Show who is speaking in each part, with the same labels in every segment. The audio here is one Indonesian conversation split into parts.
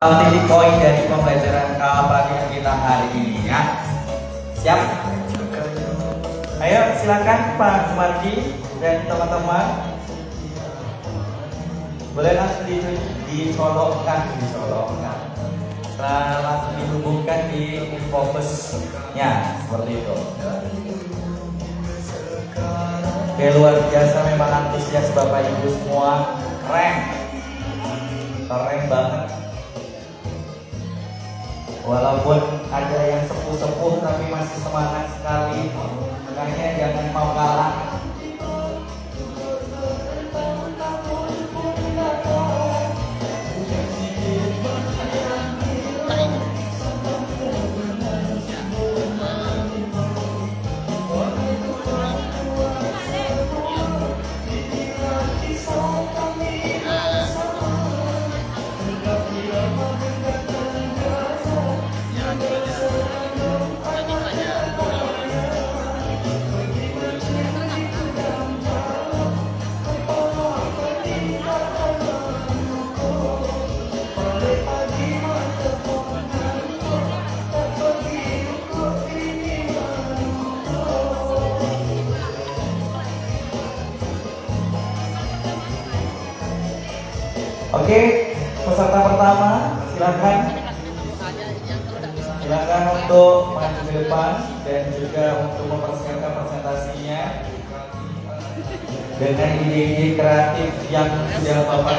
Speaker 1: titik poin dari pembelajaran pelajaran kita hari ini ya. Siap? Ayo silakan Pak Jumardi dan teman-teman. Boleh langsung dicolokkan. Setelah langsung dihubungkan di infobus-nya seperti itu. Oke, luar biasa memang antusias Bapak Ibu semua. Keren banget. Walaupun ada yang sepuh-sepuh tapi masih semangat sekali. Makanya jangan mau kalah. Oke, peserta pertama silakan untuk maju ke depan dan juga untuk mempersiapkan presentasinya dengan ide-ide kreatif yang sudah Bapak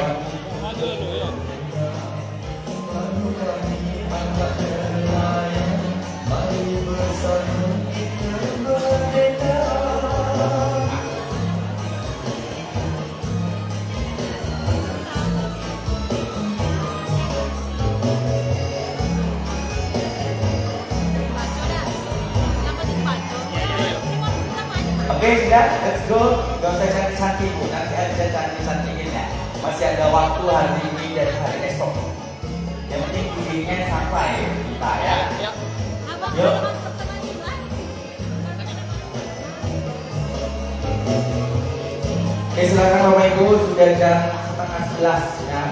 Speaker 1: Oke, sudah, let's go. Gak usah cantik-cantik, nanti aja cantik-cantikin ya. Masih ada waktu hari ini dan hari esok. Yang penting idenya sampai kita ya. Yuk. Oke, silakan Bapak Ibu, sudah jam 10:30 ya.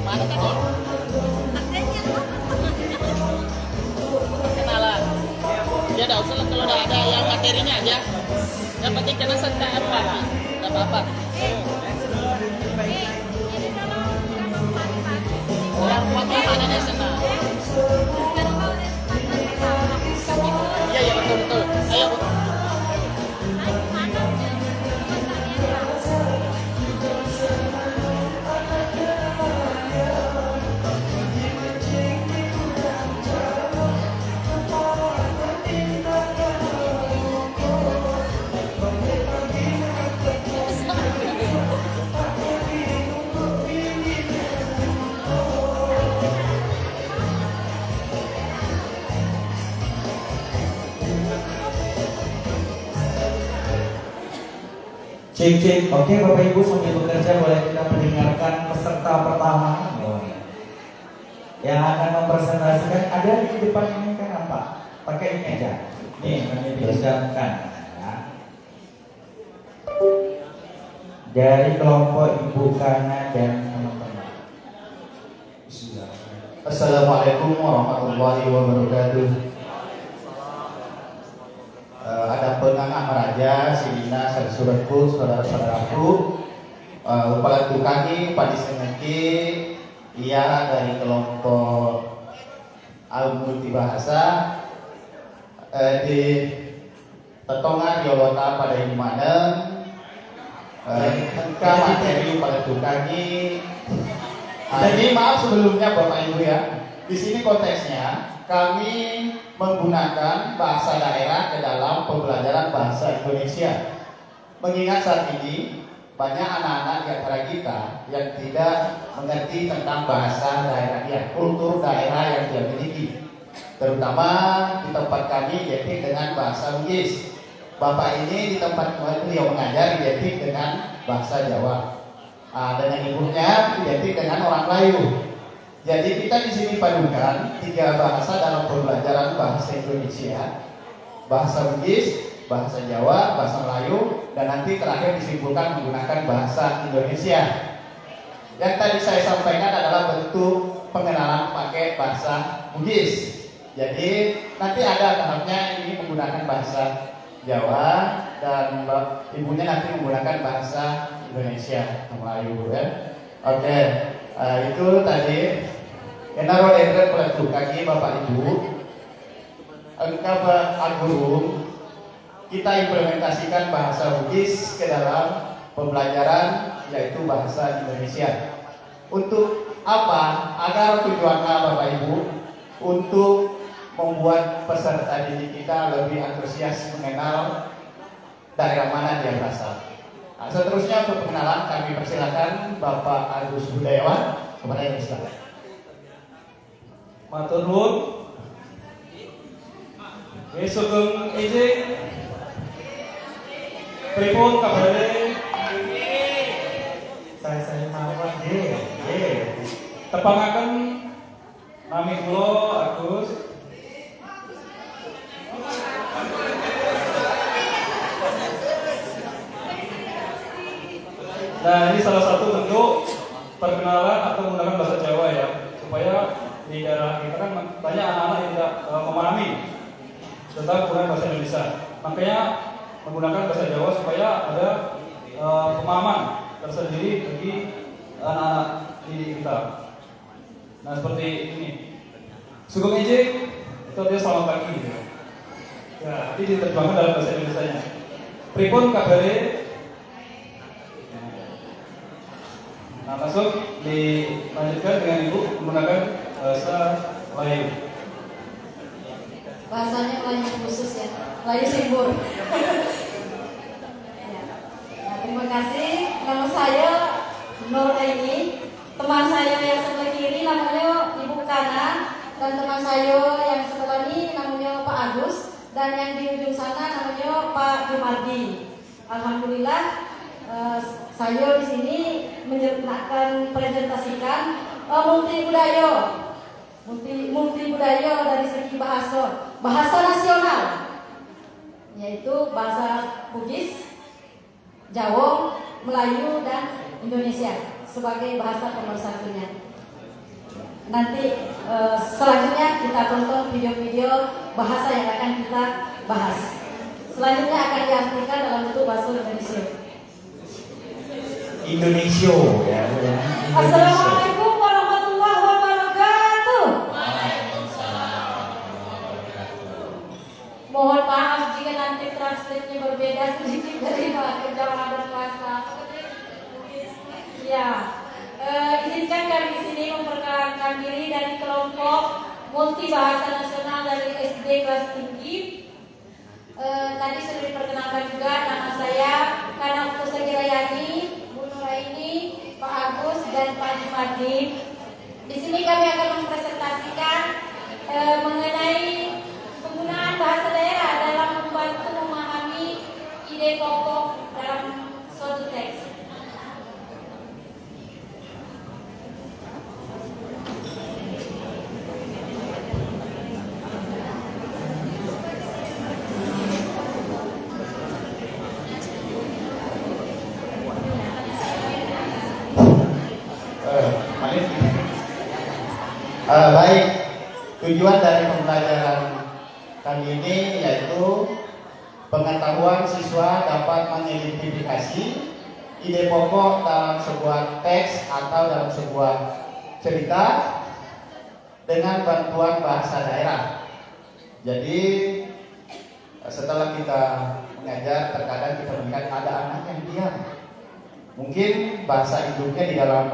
Speaker 2: Mana tadi? Ya udah usah kalau udah ada yang materinya aja. Yang penting kena serta apa? Enggak apa-apa. Yang waktu ada di sana. Iya ya betul. Ayo.
Speaker 1: Cek. Oke, Bapak Ibu sambil bekerja boleh kita mendengarkan peserta pertama yang akan mempresentasikan. Ada di depan ini kan apa? Pakai ini aja. Nih, kami dipersiapkan ya. Dari kelompok Ibu Kana dan teman-teman.
Speaker 3: Assalamualaikum warahmatullahi wabarakatuh. Ada pengangan meraja, sidina, suratku, saudara-saudaraku, upalatu kami, padi sengeki, ia dari kelompok multibahasa di Petongan Yolota pada Imana, engka materi upalatu kami. Jadi maaf sebelumnya Bapak Ibu ya, di sini konteksnya kami menggunakan bahasa daerah ke dalam pembelajaran bahasa Indonesia. Mengingat saat ini banyak anak-anak di antara kita yang tidak mengerti tentang bahasa daerahnya, kultur daerah yang dia miliki. Terutama di tempat kami identik dengan bahasa Bugis. Bapak ini di tempat beliau mengajar identik dengan bahasa Jawa. Dan yang ibunya identik dengan orang Melayu. Jadi kita di sini padukan tiga bahasa dalam pembelajaran bahasa Indonesia, bahasa Bugis, bahasa Jawa, bahasa Melayu, dan nanti terakhir disimpulkan menggunakan bahasa Indonesia. Yang tadi saya sampaikan adalah bentuk pengenalan pakai bahasa Bugis. Jadi nanti ada tahapnya ini menggunakan bahasa Jawa dan ibunya nanti menggunakan bahasa Indonesia, Melayu ya. Oke, itu tadi. Enaro dendret peletu kaki Bapak Ibu. Engkau Al-Guru, kita implementasikan bahasa Bugis ke dalam pembelajaran yaitu bahasa Indonesia. Untuk apa? Agar tujuannya Bapak Ibu untuk membuat peserta didik kita lebih antusias mengenal daerah mana dia berasal. Nah, seterusnya untuk pengenalan kami persilakan Bapak Agus Budayawan kepada yang silakan.
Speaker 4: Matur nuwun. Sugeng ijing pripun kabare?
Speaker 1: Saya mawon
Speaker 4: Tepangaken nami kula Agus. Nah, ini salah satu bentuk perkenalan atau menggunakan bahasa Jawa ya, supaya di daerah kita kan banyak anak-anak yang tidak memahami tentang penggunaan bahasa Indonesia. Makanya menggunakan bahasa Jawa supaya ada pemahaman tersendiri bagi anak-anak didik kita. Nah, seperti ini. Sugeng ijing itu dia selamat pagi gitu. Ya, ini diterjemahkan dalam bahasa Indonesia-nya. Pripun kabare? Nah, langsung dilanjutkan dengan Ibu menggunakan bahasa Melayu.
Speaker 5: Bahasanya Melayu khusus ya, Melayu Simbur. Ya. Nah, terima kasih. Nama saya Nur Aini. Teman saya yang sebelah kiri namanya Ibu Kana, dan teman saya yang sebelah ini namanya Pak Agus, dan yang di ujung sana namanya Pak Jumardi. Alhamdulillah saya di sini akan presentasikan multi budaya dari segi bahasa nasional, yaitu bahasa Bugis, Jawa, Melayu, dan Indonesia sebagai bahasa pemersatunya. Nanti selanjutnya kita tonton video-video bahasa yang akan kita bahas. Selanjutnya akan diartikan dalam bentuk bahasa Indonesia.
Speaker 1: Indonesia ya.
Speaker 5: Assalamualaikum warahmatullahi wabarakatuh. Mohon maaf jika nanti translate-nya berbeda sedikit dari bahasa Jawa dan bahasa ya. Izinkan kami di sini memperkenalkan diri dari kelompok multi bahasa nasional dari SD kelas tinggi. Tadi sudah diperkenalkan juga, nama saya Kana Kusagirayani, Bu Nuraini, Pak Agus, dan Pak Jumardi. Di sini kami akan mempresentasikan mengenai penggunaan bahasa daerah dalam membantu memahami ide pokok dalam suatu teks.
Speaker 3: Baik, tujuan dari pembelajaran kali ini yaitu pengetahuan siswa dapat mengidentifikasi ide pokok dalam sebuah teks atau dalam sebuah cerita dengan bantuan bahasa daerah. Jadi setelah kita mengajar, terkadang kita melihat ada anak yang diam. Mungkin bahasa induknya di dalam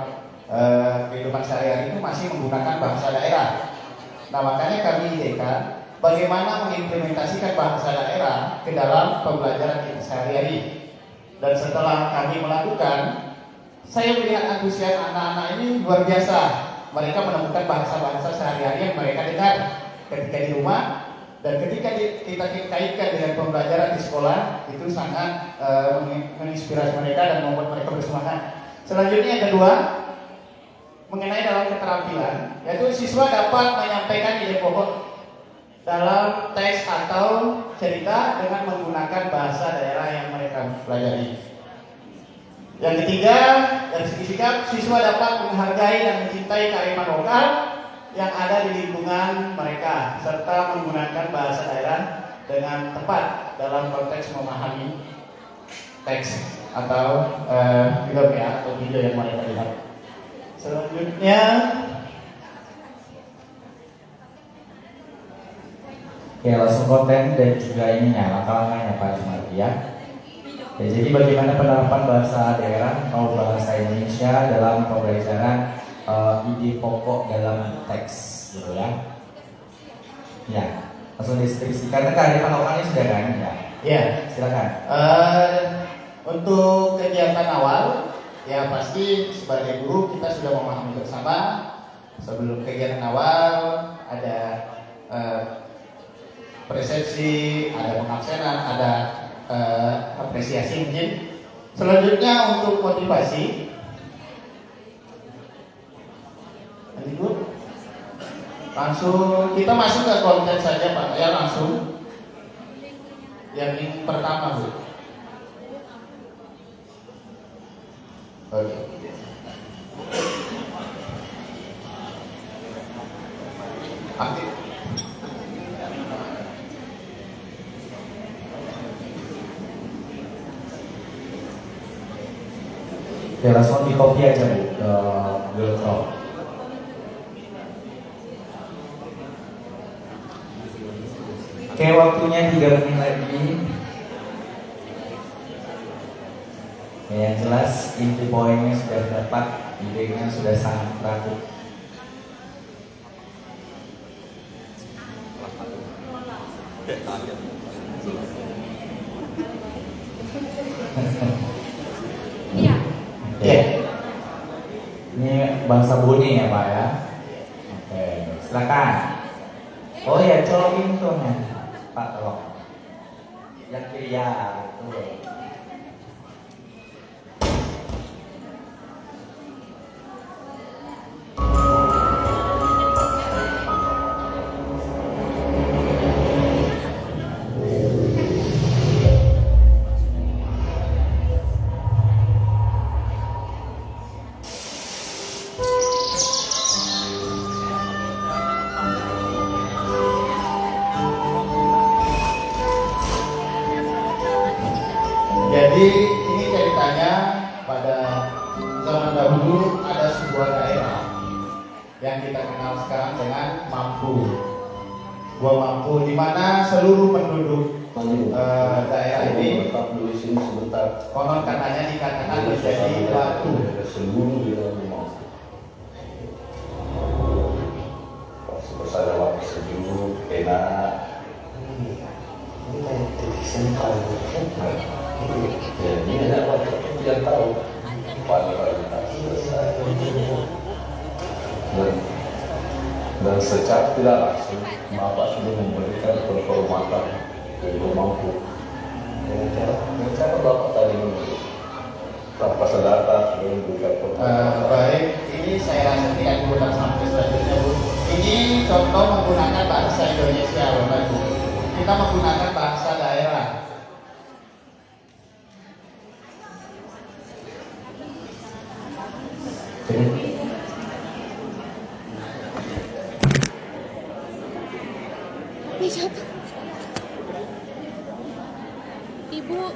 Speaker 3: kehidupan sehari-hari itu masih menggunakan bahasa daerah. Nah, makanya kami idekan bagaimana mengimplementasikan bahasa daerah ke dalam pembelajaran kita sehari-hari. Dan setelah kami melakukan, saya melihat antusias anak-anak ini luar biasa. Mereka menemukan bahasa-bahasa sehari-hari yang mereka dengar ketika di rumah, dan ketika kita kaitkan dengan pembelajaran di sekolah, itu sangat menginspirasi mereka dan membuat mereka bersemangat. Selanjutnya yang kedua, mengenai dalam keterampilan, yaitu siswa dapat menyampaikan ide pokok dalam teks atau cerita dengan menggunakan bahasa daerah yang mereka pelajari. Yang ketiga, dari segi sikap, siswa dapat menghargai dan mencintai kearifan lokal yang ada di lingkungan mereka, serta menggunakan bahasa daerah dengan tepat dalam konteks memahami teks atau film ya, atau video yang mereka lihat. Selanjutnya,
Speaker 1: ya langsung konten dan juga ininya, langkah-langkahnya Pak Jumardi ya. Ya, jadi bagaimana penerapan bahasa daerah atau bahasa Indonesia dalam pembelajaran ide pokok dalam teks, gitu ya? Ya, langsung deskripsi. Karena kearifan lokalnya sudah kan? Ya,
Speaker 3: ya,
Speaker 1: silakan.
Speaker 3: Untuk kegiatan awal, ya pasti sebagai guru kita sudah memahami bersama. Sebelum kegiatan awal ada persepsi, ada pengabsenan, ada apresiasi mungkin. Selanjutnya untuk motivasi, langsung kita masuk ke konten saja Pak ya, langsung yang ini pertama Bu. Oke. Aktif.
Speaker 1: Ya langsung di copy aja Bu ke Google Chrome. Oke, waktunya 3 menit lagi. Ya, yang jelas inti poinnya sudah dapat, idenya sudah sangat rapuh.
Speaker 5: Iya.
Speaker 3: Oke.
Speaker 1: Ini bangsa Buni ya Pak ya. Oke, silakan. Oh ya, colokin tuh Pak, tolong. Yang kiri ya, betul.
Speaker 3: Jadi ini ceritanya pada zaman dahulu ada sebuah daerah yang kita kenal sekarang dengan Mampu. Gua Mampu, di mana seluruh penduduk daerah ini konon katanya dikatakan menjadi batu.
Speaker 6: Bersama waktu sejuk, enak. Ya, ini ada waktu yang tahu pada selesai. Dan secara tidak langsung Bapak sudah memberikan penghormatan dari Mampu. Dengan cara Bapak tadi memberi tanpa sadar sudah memberikan penghormatan.
Speaker 3: Baik, ini saya rasa tidak perlu sampai selanjutnya Bu. Ini contoh menggunakan bahasa Indonesia Bapak Ibu. Kita menggunakan bahasa daerah.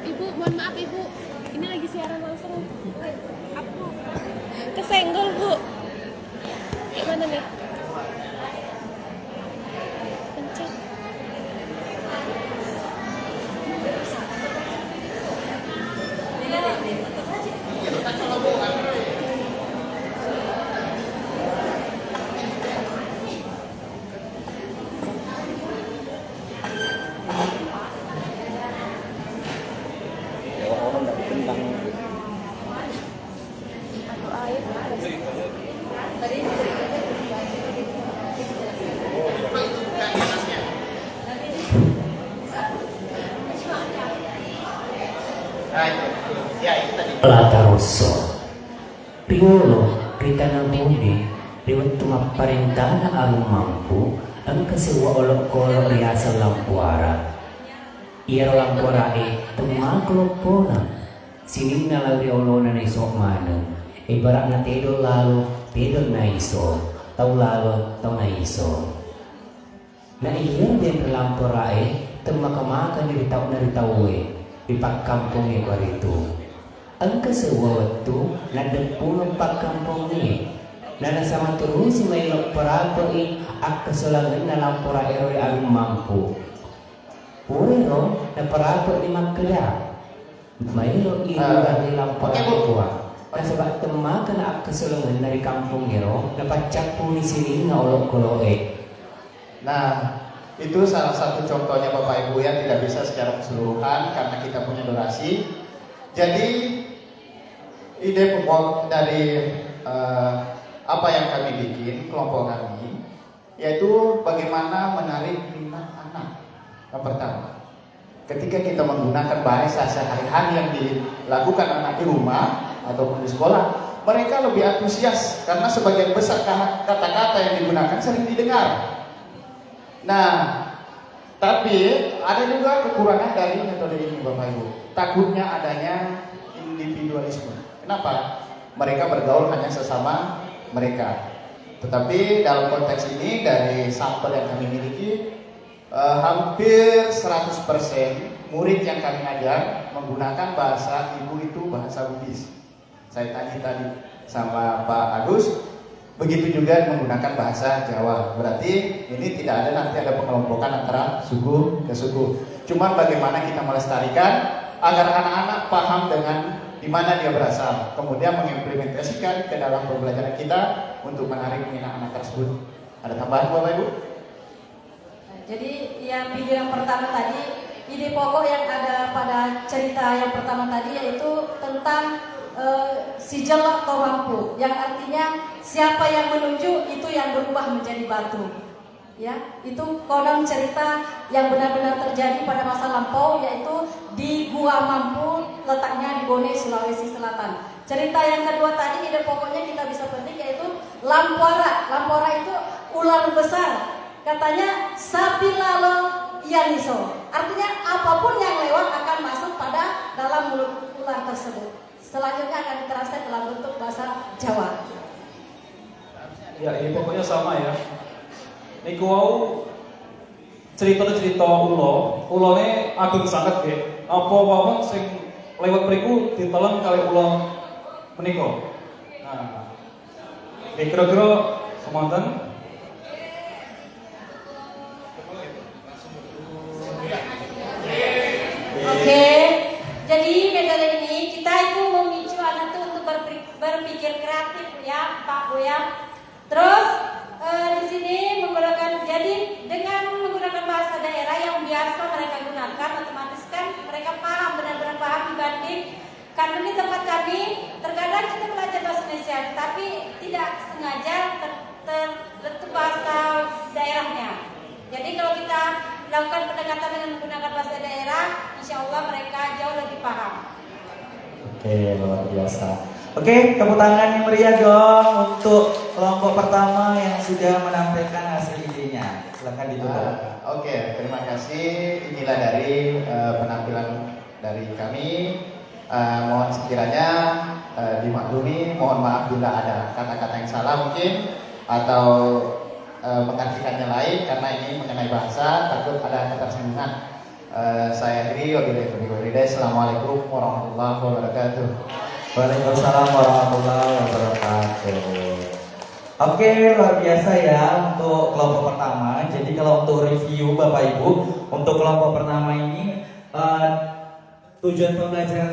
Speaker 7: Ibu, mohon maaf Ibu. Ini lagi siaran langsung. Aku kesenggol Bu. Gimana nih? Pencet.
Speaker 8: Lataroso Piolo kita nabuni lewat tumaparintana ang Mampu ang kasiwa olok-olok riasa lampuara. Iyaro lampuara tumaglo po na Sining na lauri olo na iso mana. Ibarat na tidur lalu, tidur na iso. Tau lalu, tau na iso. Na iya din relampurae, temakamakan dari tau na ritawe. Di pagkampung ni itu. Ang kasewatu na depuno pagkampung ni. Na nasama terus may lokparato ak kasolangan na lampura eroy ang mampu. Pero na parato ni magkada. Mayro ilo ang lampura kuha. Nasabak temakan ak kasolangan dari kampung ero na pacak po ni sini na olok-koloe.
Speaker 3: Nah, itu salah satu contohnya Bapak Ibu yang tidak bisa secara keseluruhan karena kita punya durasi. Jadi ide pokok dari apa yang kami bikin kelompok kami yaitu bagaimana menarik minat anak. Yang pertama, ketika kita menggunakan bahasa sehari-hari yang dilakukan anak di rumah ataupun di sekolah, mereka lebih antusias karena sebagian besar kata-kata yang digunakan sering didengar. Nah, tapi ada juga kekurangan dari metode ini Bapak Ibu. Takutnya adanya individualisme. Kenapa? Mereka bergaul hanya sesama mereka. Tetapi dalam konteks ini dari sampel yang kami miliki hampir 100% murid yang kami ajar menggunakan bahasa ibu itu bahasa Bugis. Saya tanya tadi sama Pak Agus, begitu juga menggunakan bahasa Jawa. Berarti ini tidak ada nanti ada pengelompokan antara suku ke suku. Cuman bagaimana kita melestarikan agar anak-anak paham dengan di mana dia berasal, kemudian mengimplementasikan ke dalam pembelajaran kita untuk menarik minat anak tersebut. Ada tambahan Bapak Ibu?
Speaker 5: Jadi yang video yang pertama tadi, ide pokok yang ada pada cerita yang pertama tadi yaitu tentang si jelek atau mampu, yang artinya siapa yang menunjuk itu yang berubah menjadi batu. Ya, itu kodam cerita yang benar-benar terjadi pada masa lampau, yaitu di Gua Mampu, letaknya di Bone, Sulawesi Selatan. Cerita yang kedua tadi, ide pokoknya kita bisa petik yaitu Lampora. Lampora itu ular besar. Katanya sapi lalo ianiso. Artinya apapun yang lewat akan masuk pada dalam mulut ular tersebut. Selanjutnya akan diteraskan dalam bentuk bahasa Jawa.
Speaker 4: Ya, ini pokoknya sama ya. Niku wau cerita-cerita ulone ageng sangat ya. Apa-apa sing lewat mriku ditelan kali ulo menika. Nah, kira-kira semanten.
Speaker 5: Oke, jadi metode ini kita itu memicu anak itu untuk berpikir kreatif ya, Pak Bu ya. Terus di sini menggunakan, jadi dengan menggunakan bahasa daerah yang biasa mereka gunakan, otomatis kan mereka paham, benar-benar paham dibanding karena di tempat kami terkadang kita belajar bahasa Indonesia, tapi tidak sengaja terletup bahasa daerahnya. Jadi kalau kita lakukan pendekatan dengan menggunakan bahasa daerah, insya Allah mereka jauh lebih paham.
Speaker 1: Oke, luar biasa. Oke, tepuk tangan yang meriah dong untuk kelompok pertama yang sudah menampilkan hasil idenya. Silakan ditutup.
Speaker 3: Oke, terima kasih. Inilah dari penampilan dari kami. Mohon sekiranya dimaklumi. Mohon maaf bila ada kata-kata yang salah mungkin atau mengartikannya lain karena ini mengenai bahasa, takut ada ketersinggungan. Saya akhiri. Assalamualaikum warahmatullahi wabarakatuh.
Speaker 1: Waalaikumsalam warahmatullahi wabarakatuh. Oke, luar biasa ya untuk kelompok pertama. Jadi kalau untuk review Bapak Ibu, untuk kelompok pertama ini tujuan pembelajaran